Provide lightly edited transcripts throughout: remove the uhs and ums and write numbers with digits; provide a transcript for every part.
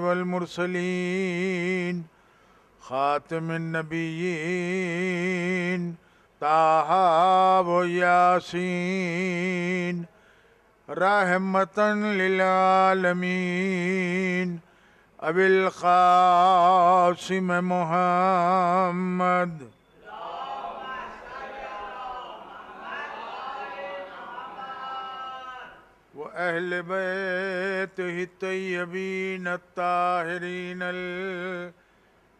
वल मुरसलीन खातिमिन नबिय्यीन ताहा व यासीन रहमतन लिल आलमीन अबिल क़ासिम मुहम्मद व अहल बैतिहि तय्यबीन अत्ताहिरीन अल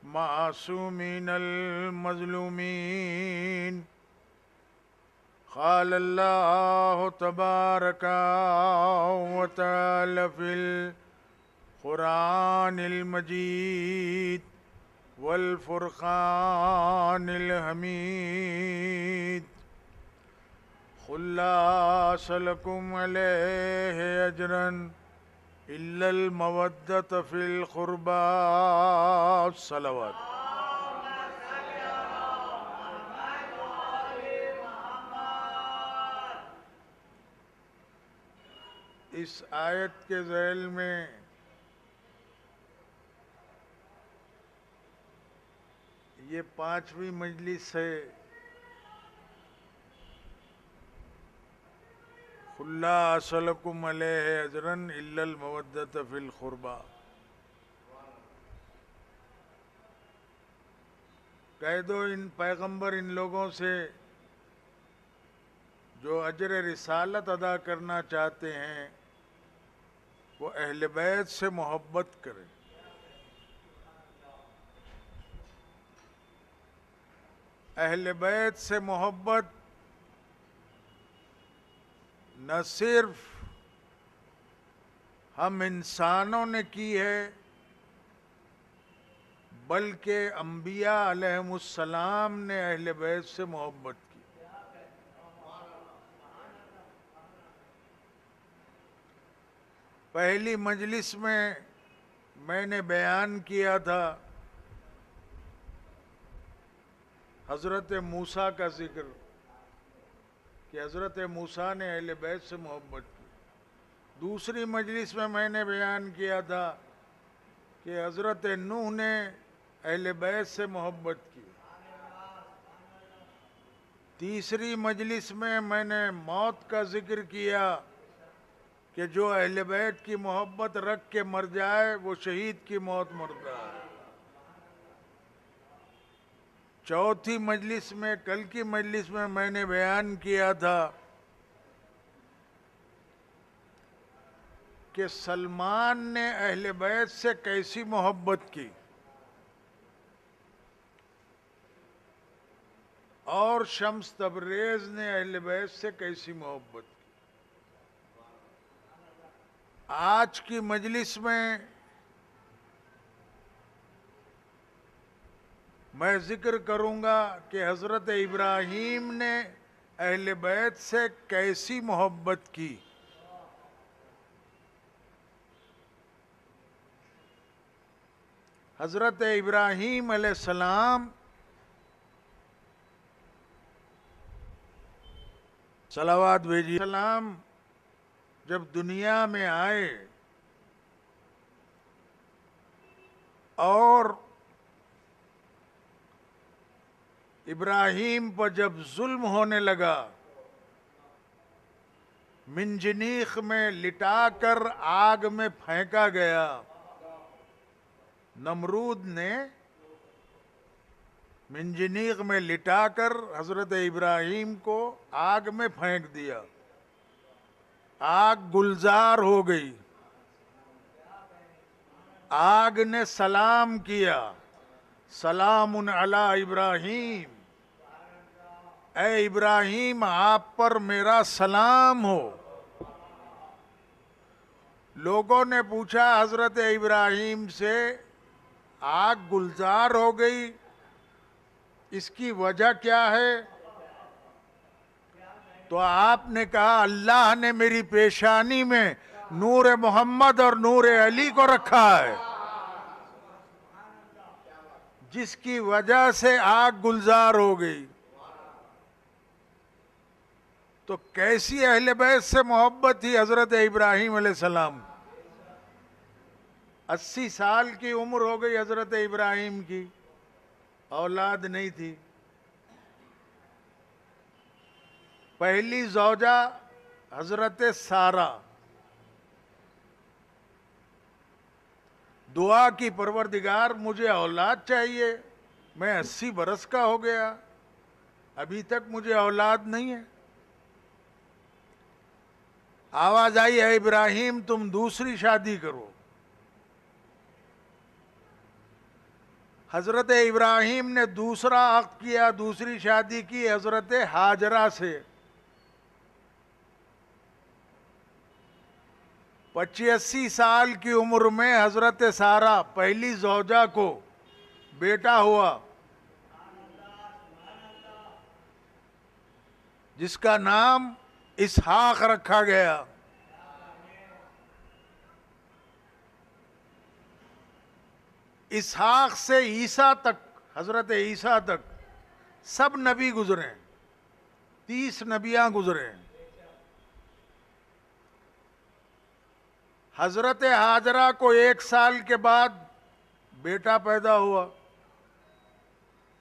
मासूमीन अल मज़लूमीन क़ाल अल्लाहु तबारक व तआला फ़िल क़ुरानिल मजीद वल फ़ुरक़ानिल हमीद क़ुल ला असअलुकुम अलैहि अजरन इल्लल मवद्दत फ़िल क़ुरबा सलवात। इस आयत के ज़ैल में ये 5वीं मजलिस है। क़ुल ला असअलुकुम अलैहि अजरन इल्लल मवद्दत फ़िल क़ुरबा। कह दो इन पैगंबर इन लोगों से जो अजर रिसालत अदा करना चाहते हैं वो अहले बैत से मोहब्बत करें। अहले बैत से मोहब्बत न सिर्फ हम इंसानों ने की है बल्कि अंबिया अलैहिमुस्सलाम ने अहले बैत से मोहब्बत की। पहली मजलिस में मैंने बयान किया था हज़रत मूसा का जिक्र कि हज़रत मूसा ने अहले बैत से मोहब्बत की। दूसरी मजलिस में मैंने बयान किया था कि हज़रत नूह ने अहले बैत से मोहब्बत की। तीसरी मजलिस में मैंने मौत का जिक्र किया कि जो अहले बैत की मोहब्बत रख के मर जाए वो शहीद की मौत मरता है। चौथी मजलिस में कल की मजलिस में मैंने बयान किया था कि सलमान ने अहले बैत से कैसी मोहब्बत की और शम्स तबरेज ने अहले बैत से कैसी मोहब्बत की। आज की मजलिस में मैं जिक्र करूंगा कि हज़रत इब्राहीम ने अहले बैत से कैसी मोहब्बत की। हज़रत इब्राहीम अलैहिस्सलाम सलावत भेजिए सलाम जब दुनिया में आए और इब्राहीम पर जब जुल्म होने लगा, मिंजनीख में लिटाकर आग में फेंका गया। नमरूद ने मिंजनीक में लिटाकर हज़रत इब्राहीम को आग में फेंक दिया। आग गुलजार हो गई। आग ने सलाम किया, सलामुन अला इब्राहीम, ए इब्राहीम आप पर मेरा सलाम हो। लोगों ने पूछा हज़रत इब्राहीम से आग गुलजार हो गई, इसकी वजह क्या है? तो आपने कहा अल्लाह ने मेरी पेशानी में नूर मोहम्मद और नूर अली को रखा है, जिसकी वजह से आग गुलजार हो गई। तो कैसी अहले बैत से मोहब्बत थी हज़रत इब्राहीम अलैहिस्सलाम। 80 साल की उम्र हो गई हजरत इब्राहिम की, औलाद नहीं थी। पहली जौजा हजरत सारा, दुआ की परवरदिगार मुझे औलाद चाहिए, मैं 80 बरस का हो गया, अभी तक मुझे औलाद नहीं है। आवाज आई है इब्राहिम तुम दूसरी शादी करो। हजरत इब्राहिम ने दूसरा अक़्द किया, दूसरी शादी की हजरत हाजरा से। 85 साल की उम्र में हजरत सारा पहली जौजा को बेटा हुआ, जिसका नाम इसहाक रखा गया। इसहाक से ईसा तक, हजरत ईसा तक सब नबी गुजरे, 30 नबियां गुजरे। हजरत हाजरा को 1 साल के बाद बेटा पैदा हुआ,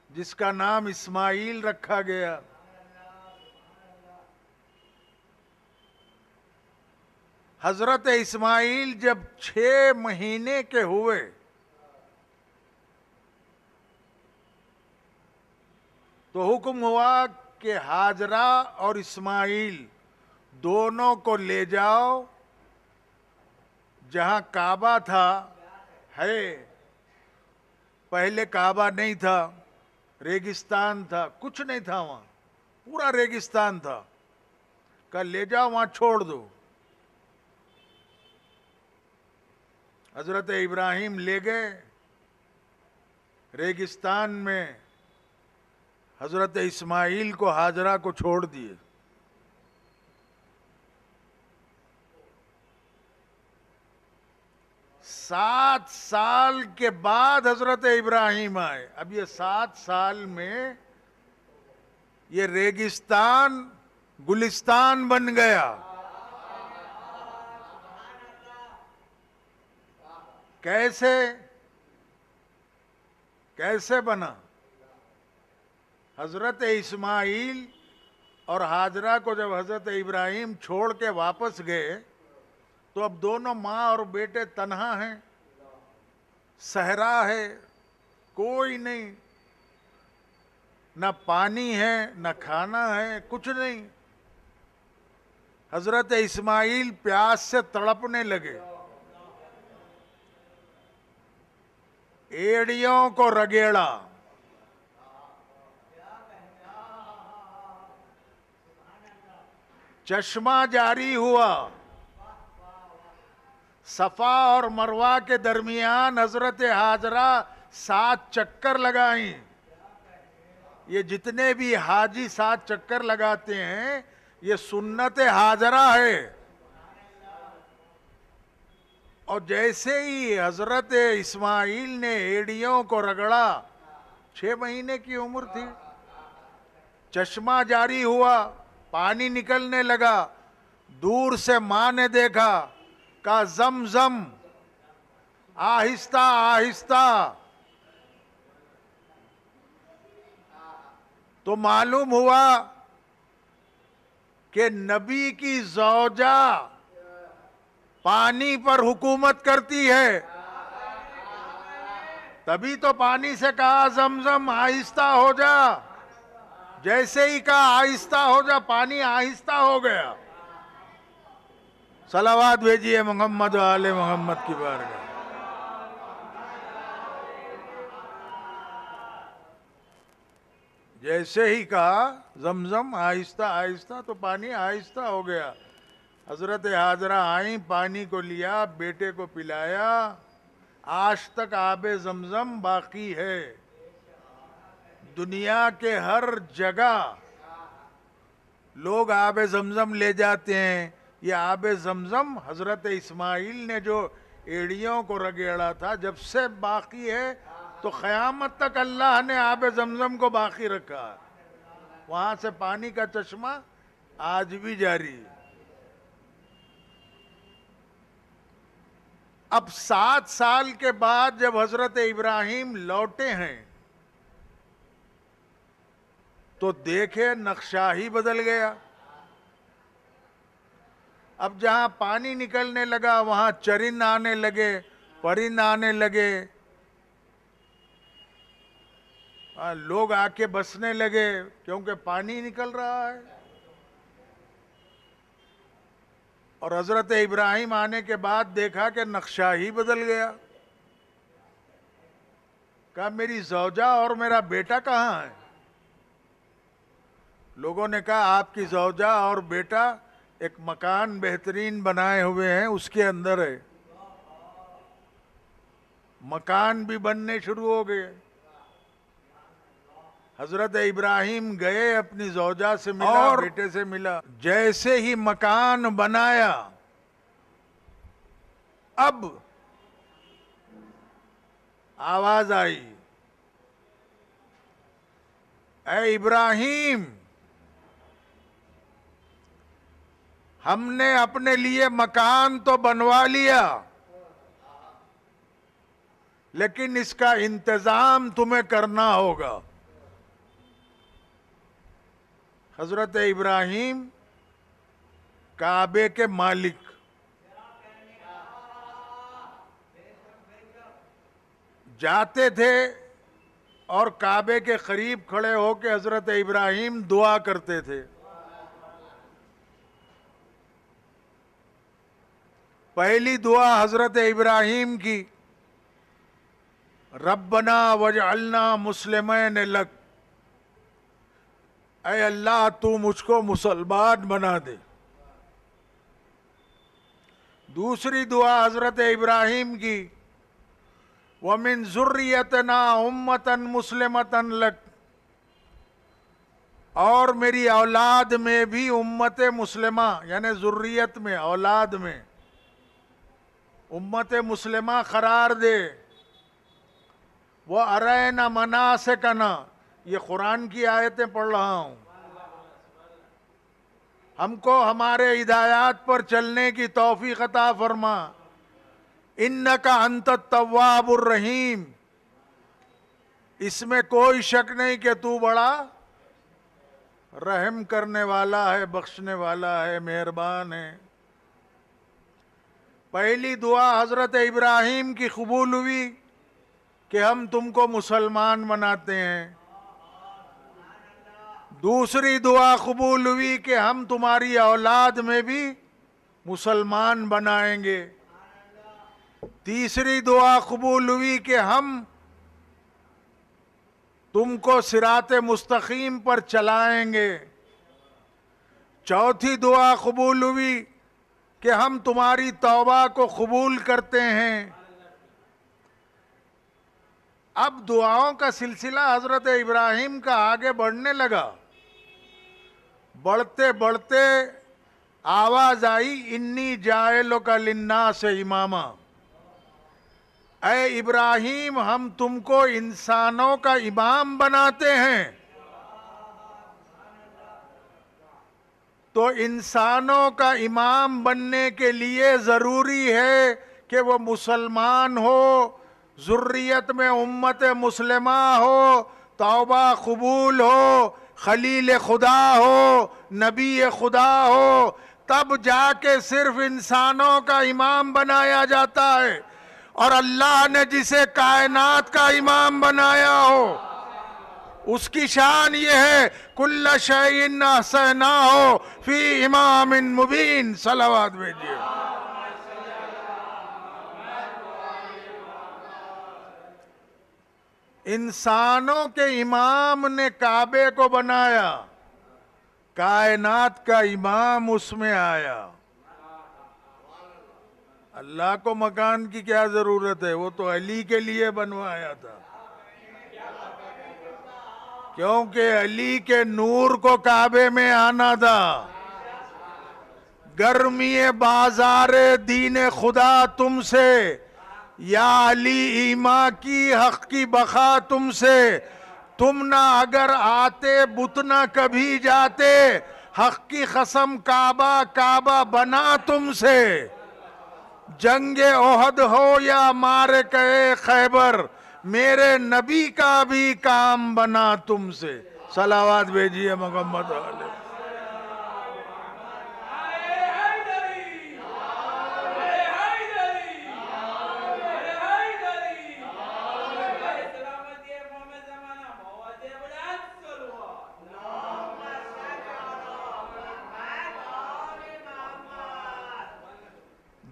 जिसका नाम इस्माइल रखा गया। हजरत इस्माइल जब 6 महीने के हुए तो हुक्म हुआ कि हाजरा और इस्माइल दोनों को ले जाओ जहां काबा था, है पहले काबा नहीं था, रेगिस्तान था, कुछ नहीं था वहां, पूरा रेगिस्तान था। कल ले जाओ वहां छोड़ दो। हजरत इब्राहिम ले गए रेगिस्तान में, हजरत इस्माइल को हाजरा को छोड़ दिए। सात साल के बाद हजरत इब्राहिम आए। अब ये 7 साल में ये रेगिस्तान गुलिस्तान बन गया। कैसे कैसे बना? हजरत इस्माइल और हाजरा को जब हजरत इब्राहिम छोड़ के वापस गए तो अब दोनों माँ और बेटे तन्हा हैं, सहरा है, कोई नहीं, न पानी है न खाना है, कुछ नहीं। हजरत इस्माइल प्यास से तड़पने लगे, एड़ियों को रगेड़ा, चश्मा जारी हुआ। सफा और मरवा के दरमियान हजरत हाजरा 7 चक्कर लगाई। ये जितने भी हाजी 7 चक्कर लगाते हैं ये सुन्नत हाजरा है। और जैसे ही हजरत इस्माइल ने एड़ियों को रगड़ा, 6 महीने की उम्र थी, चश्मा जारी हुआ, पानी निकलने लगा। दूर से मां ने देखा, कहा जमजम, आहिस्ता आहिस्ता। तो मालूम हुआ कि नबी की जौजा पानी पर हुकूमत करती है। तभी तो पानी से कहा जमजम आहिस्ता हो जा। जैसे ही कहा आहिस्ता हो जा, पानी आहिस्ता हो गया। सलावात भेजिए मोहम्मद व आले मोहम्मद की बारगाह। जैसे ही कहा जमजम आहिस्ता आहिस्ता, तो पानी आहिस्ता हो गया। हजरत हाजरा आई, पानी को लिया, बेटे को पिलाया। आज तक आबे जमजम बाकी है। दुनिया के हर जगह लोग आबे जमजम ले जाते हैं। ये आबे जमजम हजरत इस्माइल ने जो एड़ियों को रगेड़ा था, जब से बाकी है, तो क़यामत तक अल्लाह ने आबे जमजम को बाकी रखा। वहां से पानी का चश्मा आज भी जारी है। अब 7 साल के बाद जब हजरत इब्राहिम लौटे हैं तो देखे नक्शा ही बदल गया। अब जहां पानी निकलने लगा वहां चरिंद आने लगे, परिंद आने लगे, लोग आके बसने लगे क्योंकि पानी निकल रहा है। और हजरत इब्राहिम आने के बाद देखा कि नक्शा ही बदल गया। कहा मेरी जौजा और मेरा बेटा कहाँ है? लोगों ने कहा आपकी जौजा और बेटा एक मकान बेहतरीन बनाए हुए हैं उसके अंदर है। मकान भी बनने शुरू हो गए। हजरत इब्राहिम गए, अपनी जौजा से मिला और बेटे से मिला। जैसे ही मकान बनाया, अब आवाज आई, ऐ इब्राहिम, हमने अपने लिए मकान तो बनवा लिया, लेकिन इसका इंतजाम तुम्हें करना होगा। हजरत इब्राहिम काबे के मालिक, जाते थे और काबे के करीब खड़े होकर हजरत इब्राहिम दुआ करते थे। पहली दुआ हजरत इब्राहिम की, रब्बना वजअलना मुस्लिमैन लक, ऐ अल्लाह तू मुझको मुसलमान बना दे। दूसरी दुआ हजरत इब्राहिम की, वमिन ज़ुर्रियतना उम्मतन मुस्लिमतन लक, और मेरी औलाद में भी उम्मत मुस्लिमा, यानी ज़ुर्रियत में, औलाद में उम्मत मुस्लिमा करार दे। वो अरैना मनासिकना, ये कुरान की आयतें पढ़ रहा हूं। हमको हमारे हिदायत पर चलने की तौफीक अता फरमा। इन्नका अंत तव्वाबुर रहीम, इसमें कोई शक नहीं कि तू बड़ा रहम करने वाला है, बख्शने वाला है, मेहरबान है। पहली दुआ हजरत इब्राहिम की कबूल हुई कि हम तुमको मुसलमान बनाते हैं। दूसरी दुआ कबूल हुई कि हम तुम्हारी औलाद में भी मुसलमान बनाएंगे। तीसरी दुआ कबूल हुई कि हम तुमको सिराते मुस्तकीम पर चलाएंगे। चौथी दुआ कबूल हुई कि हम तुम्हारी तौबा को कबूल करते हैं। अब दुआओं का सिलसिला हजरत इब्राहिम का आगे बढ़ने लगा। बढ़ते बढ़ते आवाज आई, इन्नी जायलो का लिन्ना से इमामा, ऐ इब्राहिम हम तुमको इंसानों का इमाम बनाते हैं। तो इंसानों का इमाम बनने के लिए जरूरी है कि वो मुसलमान हो, ज़ुर्रियत में उम्मत मुस्लिमा हो, तौबा कबूल हो, खलील खुदा हो, नबी खुदा हो, तब जाके सिर्फ इंसानों का इमाम बनाया जाता है। और अल्लाह ने जिसे कायनात का इमाम बनाया हो उसकी शान ये है, कुल्ल शैइन अहसनाहु फी इमामिन मुबीन। सलावत भेजिए। इंसानों के इमाम ने काबे को बनाया, कायनात का इमाम उसमें आया। अल्लाह को मकान की क्या जरूरत है, वो तो अली के लिए बनवाया था, क्योंकि अली के नूर को काबे में आना था। गर्मी बाजार दीन खुदा तुमसे, या अली ईमा की हक की बखा तुमसे। तुम ना अगर आते बुत ना कभी जाते, हक की कसम काबा काबा बना तुमसे। जंगे ओहद हो या मारे कहे खैबर, मेरे नबी का भी काम बना तुमसे। सलावात भेजिए मोहम्मद वाले।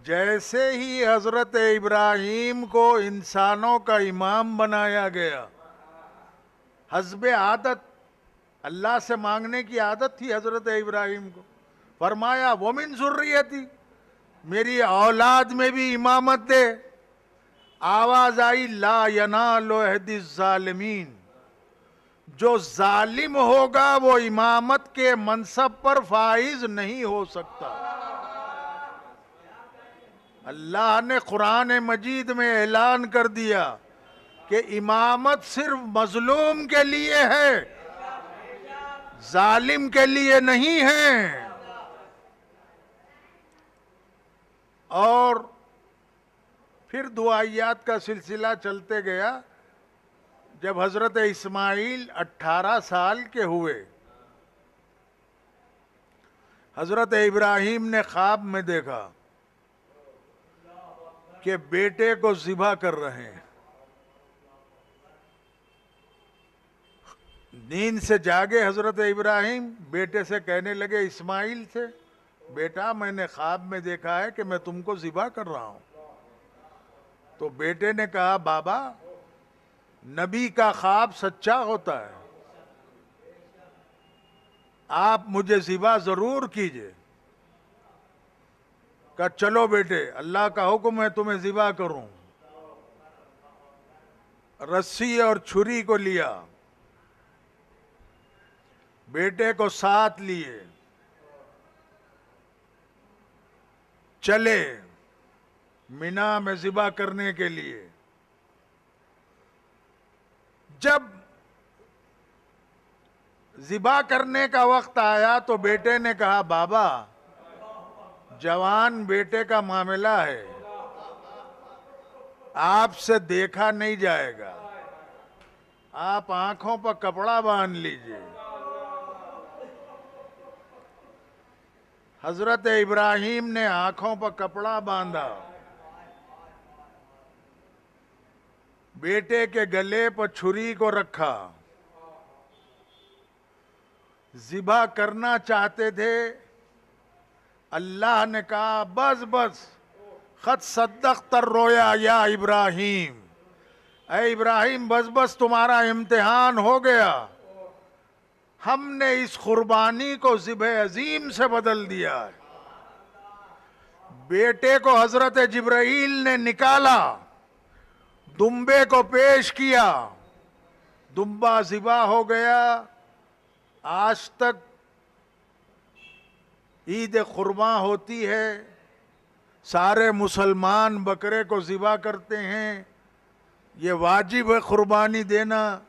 जैसे ही हजरत इब्राहीम को इंसानों का इमाम बनाया गया, हस्बे आदत, अल्लाह से मांगने की आदत थी हजरत इब्राहीम को, फरमाया वो मिन ज़ुर्रियती, मेरी औलाद में भी इमामत दे। आवाज आई ला यनालु अहदी ज़ालिमीन, जो जालिम होगा वो इमामत के मनसब पर फाइज नहीं हो सकता। अल्लाह ने कुरान मजीद में ऐलान कर दिया कि इमामत सिर्फ मजलूम के लिए है, जालिम के लिए नहीं है। और फिर दुआयात का सिलसिला चलते गया। जब हजरत इस्माइल 18 साल के हुए, हजरत इब्राहीम ने ख्वाब में देखा कि बेटे को ज़िबा कर रहे हैं। नींद से जागे हजरत इब्राहीम, बेटे से कहने लगे, इस्माइल से, बेटा मैंने ख्वाब में देखा है कि मैं तुमको ज़िबा कर रहा हूं। तो बेटे ने कहा, बाबा नबी का ख्वाब सच्चा होता है, आप मुझे ज़िबा जरूर कीजिए। कहा चलो बेटे, अल्लाह का हुक्म है तुम्हें ज़िबा करूं। रस्सी और छुरी को लिया, बेटे को साथ लिए चले मिना में ज़िबा करने के लिए। जब ज़िबा करने का वक्त आया तो बेटे ने कहा, बाबा जवान बेटे का मामला है, आपसे देखा नहीं जाएगा, आप आंखों पर कपड़ा बांध लीजिए। हजरत इब्राहीम ने आंखों पर कपड़ा बांधा, बेटे के गले पर छुरी को रखा, ज़िबा करना चाहते थे। अल्लाह ने कहा, बस बस खत सद्दक तर रोया या इब्राहीम, ऐ इब्राहीम बस बस तुम्हारा इम्तिहान हो गया, हमने इस कुर्बानी को ज़िबे अजीम से बदल दिया है। बेटे को हजरत जिब्राइल ने निकाला, दुम्बे को पेश किया, दुम्बा ज़िबा हो गया। आज तक ईद कुर्बान होती है, सारे मुसलमान बकरे को ज़िबा करते हैं, ये वाजिब है कुर्बानी देना,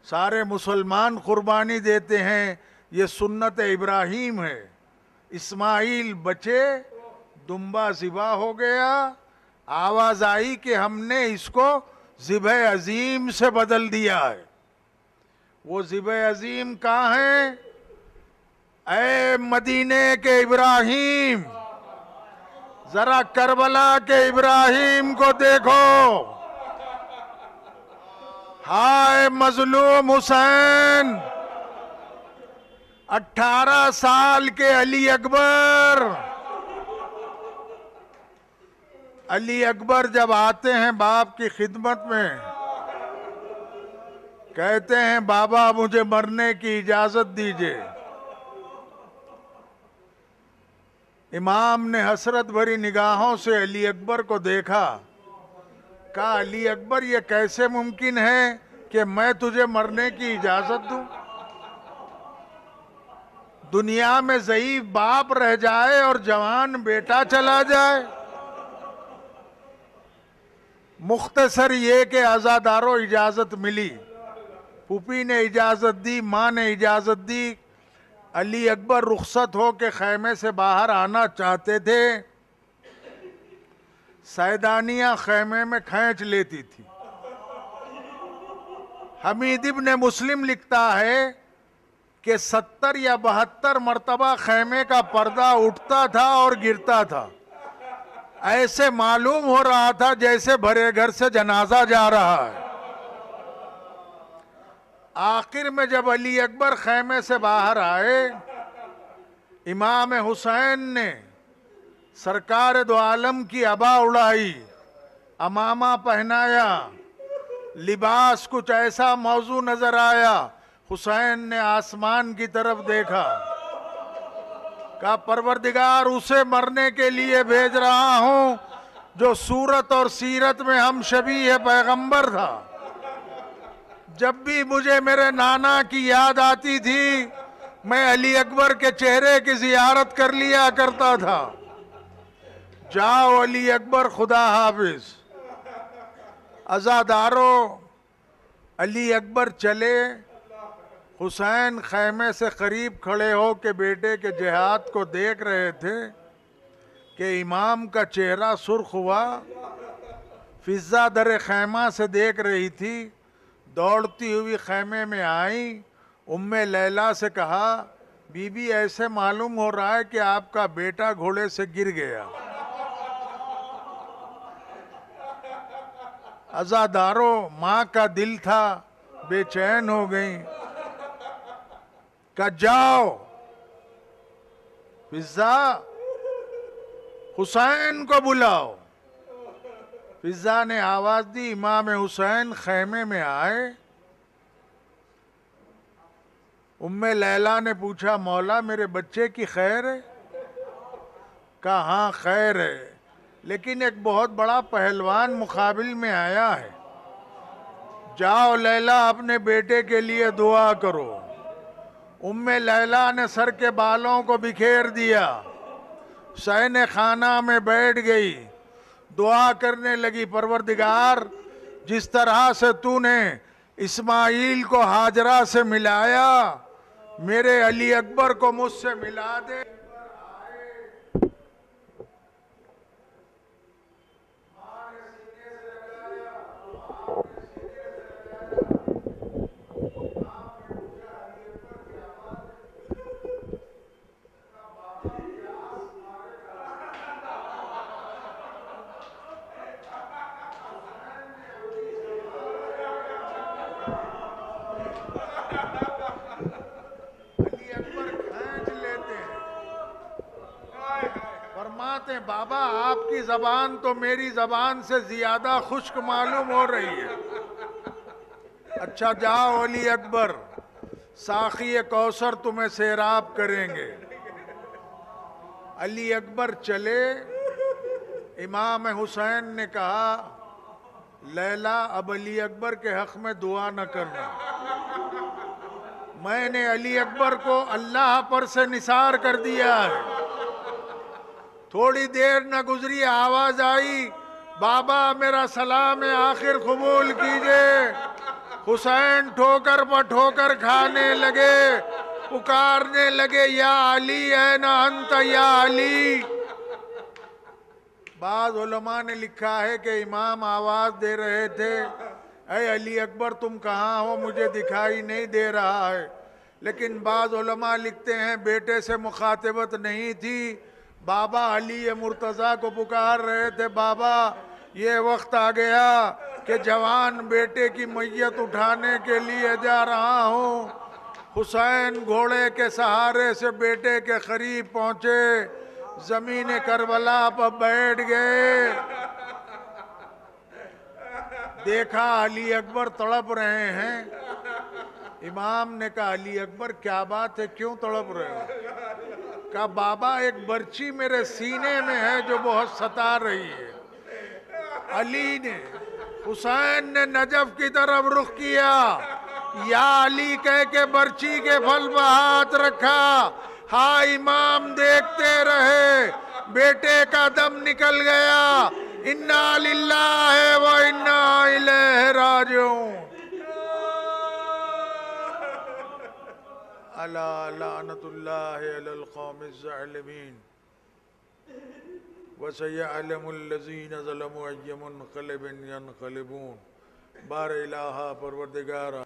सारे मुसलमान कुर्बानी देते हैं, ये सुन्नत इब्राहीम है। इस्माइल बचे, दुम्बा ज़िबा हो गया, आवाज़ आई कि हमने इसको ज़िबे अजीम से बदल दिया है। वो ज़िबे अजीम कहाँ है? ऐ मदीने के इब्राहीम, जरा करबला के इब्राहीम को देखो। हाय मजलूम हुसैन, 18 साल के अली अकबर। अली अकबर जब आते हैं बाप की खिदमत में, कहते हैं बाबा मुझे मरने की इजाजत दीजिए। इमाम ने हसरत भरी निगाहों से अली अकबर को देखा, कहा अली अकबर ये कैसे मुमकिन है कि मैं तुझे मरने की इजाजत दूं? दुनिया में ज़ईफ बाप रह जाए और जवान बेटा चला जाए। मुख्तसर ये कि आज़ादारों इजाज़त मिली, फूफी ने इजाज़त दी, माँ ने इजाज़त दी। अली अकबर रुखसत हो के खैमे से बाहर आना चाहते थे, सैदानियां खैमे में खींच लेती थी। हमीद इब्न मुस्लिम लिखता है कि 70 या 72 मरतबा खैमे का पर्दा उठता था और गिरता था। ऐसे मालूम हो रहा था जैसे भरे घर से जनाजा जा रहा है। आखिर में जब अली अकबर खैमे से बाहर आए, इमाम हुसैन ने सरकार दो आलम की अबा उड़ाई, अमामा पहनाया, लिबास कुछ ऐसा मौजू नजर आया। हुसैन ने आसमान की तरफ देखा, कहा परवरदिगार उसे मरने के लिए भेज रहा हूं जो सूरत और सीरत में हम शबीह पैगंबर था। जब भी मुझे मेरे नाना की याद आती थी, मैं अली अकबर के चेहरे की जियारत कर लिया करता था। जाओ अली अकबर, खुदा हाफिज। अज़ादारों, अली अकबर चले। हुसैन खैमे से करीब खड़े हो के बेटे के जिहाद को देख रहे थे कि इमाम का चेहरा सुर्ख हुआ। फिजा दर खैमा से देख रही थी, दौड़ती हुई खैमे में आई, उम्मे लैला से कहा, बीबी ऐसे मालूम हो रहा है कि आपका बेटा घोड़े से गिर गया। अज़ादारों, माँ का दिल था, बेचैन हो गई। कहा जाओ फिजा, हुसैन को बुलाओ। फिजा ने आवाज दी, इमाम हुसैन खैमे में आए। उम्मे लैला ने पूछा, मौला मेरे बच्चे की खैर है? कहा हाँ खैर है, लेकिन एक बहुत बड़ा पहलवान मुकाबिल में आया है। जाओ लैला, अपने बेटे के लिए दुआ करो। उम्मे लैला ने सर के बालों को बिखेर दिया, सहने खाना में बैठ गई, दुआ करने लगी, परवरदिगार जिस तरह से तूने इस्माइल को हाजरा से मिलाया, मेरे अली अकबर को मुझसे मिला दे। फरमाते बाबा आपकी जबान तो मेरी जबान से ज्यादा खुश्क मालूम हो रही है। अच्छा जाओ अली अकबर, साखी कौसर तुम्हें सैराब करेंगे। अली अकबर चले। इमाम हुसैन ने कहा, लैला अब अली अकबर के हक में दुआ न करना, मैंने अली अकबर को अल्लाह पर से निसार कर दिया है। थोड़ी देर न गुजरी, आवाज आई, बाबा मेरा सलाम आखिर कबूल कीजिए। हुसैन ठोकर पर ठोकर खाने लगे, पुकारने लगे, या अली है ना अंत या अली। बाज़ उलमा ने लिखा है कि इमाम आवाज दे रहे थे, ऐ अली अकबर तुम कहाँ हो, मुझे दिखाई नहीं दे रहा है। लेकिन बाज़ उलमा लिखते हैं बेटे से मुखातिबत नहीं थी, बाबा अली मुर्तज़ा को पुकार रहे थे, बाबा ये वक्त आ गया कि जवान बेटे की मैयत उठाने के लिए जा रहा हूँ। हुसैन घोड़े के सहारे से बेटे के करीब पहुंचे, जमीन करबला पर बैठ गए। देखा अली अकबर तड़प रहे हैं। इमाम ने कहा, अली अकबर क्या बात है, क्यों तड़प रहे हो? कहा बाबा एक बर्ची मेरे सीने में है जो बहुत सता रही है। अली ने, हुसैन ने नजफ की तरफ रुख किया, या अली कह के बर्ची के फल पर हाथ रखा। हाँ इमाम देखते रहे, बेटे का दम निकल गया। इन्ना लिल्लाहि व इन्ना इलैहि राजिऊन। अला लानतुल्लाहि अलल कौमिज़ ज़ालिमीन। वसयअलमुल्लज़ीन ज़लमू अय्युमुन्क़लिबिन यन्क़लिबून। बार इलाहा परवरदिगारा